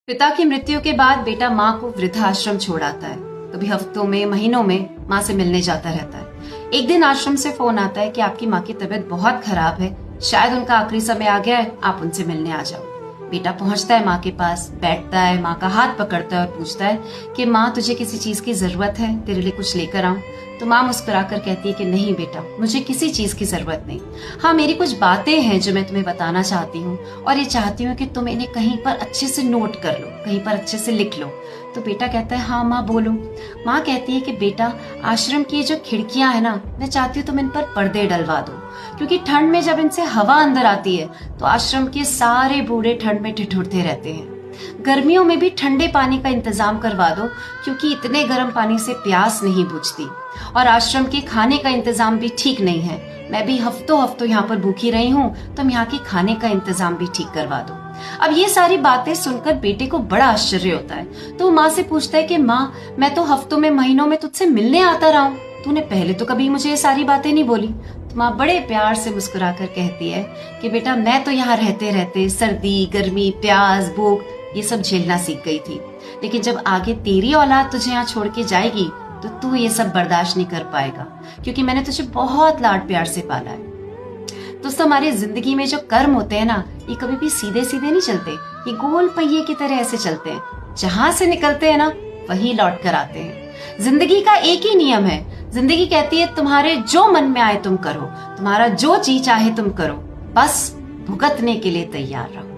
पिता की मृत्यु के बाद बेटा माँ को वृद्धाश्रम छोड़ आता है। कभी हफ्तों में महीनों में माँ से मिलने जाता रहता है। एक दिन आश्रम से फोन आता है कि आपकी माँ की तबीयत बहुत खराब है, शायद उनका आखिरी समय आ गया है, आप उनसे मिलने आ जाओ। बेटा पहुंचता है माँ के पास, बैठता है, माँ का हाथ पकड़ता है और पूछता है कि माँ तुझे किसी चीज की जरूरत है, तेरे लिए कुछ लेकर आऊं? तो माँ मुस्कुराकर कहती है कि नहीं बेटा, मुझे किसी चीज की जरूरत नहीं। हाँ, मेरी कुछ बातें हैं जो मैं तुम्हें बताना चाहती हूँ और ये चाहती हूँ कि तुम इन्हें कहीं पर अच्छे से नोट कर लो, कहीं पर अच्छे से लिख लो। तो बेटा कहता है हाँ माँ बोलो। माँ कहती है कि बेटा, आश्रम की जो खिड़कियां है ना, मैं चाहती हूँ तुम इन पर पर्दे डलवा दो, क्योंकि ठंड में जब इनसे हवा अंदर आती है तो आश्रम के सारे बूढ़े ठंड में ठिठुरते रहते हैं। गर्मियों में भी ठंडे पानी का इंतजाम करवा दो, क्योंकि इतने गर्म पानी से प्यास नहीं बुझती। और आश्रम के खाने का इंतजाम भी ठीक नहीं है, मैं भी हफ्तों हफ्तों यहाँ पर भूखी रही हूँ, तुम यहाँ के खाने का इंतजाम भी ठीक करवा दो। अब ये सारी बातें सुनकर बेटे को बड़ा आश्चर्य होता है, तो माँ से पूछता है कि माँ, मैं तो हफ्तों में महीनों में तुझसे मिलने आता रहा हूँ, तूने पहले तो कभी मुझे ये सारी बातें नहीं बोली। तो माँ बड़े प्यार से मुस्कुराकर कहती है कि बेटा, मैं तो यहाँ रहते रहते सर्दी, गर्मी, प्यास, भूख ये सब झेलना सीख गई थी, लेकिन जब आगे तेरी औलाद तुझे यहाँ छोड़ के जाएगी तो तू ये सब बर्दाश्त नहीं कर पाएगा, क्योंकि मैंने तुझे बहुत लाड प्यार से पाला है। दोस्तों, हमारी जिंदगी में जो कर्म होते हैं ना, ये कभी भी सीधे सीधे नहीं चलते, ये गोल पहिए की तरह ऐसे चलते हैं। जहां से निकलते हैं ना, वही लौट कर आते हैं। जिंदगी का एक ही नियम है, जिंदगी कहती है तुम्हारे जो मन में आए तुम करो, तुम्हारा जो जी चाहे तुम करो, बस भुगतने के लिए तैयार रहो।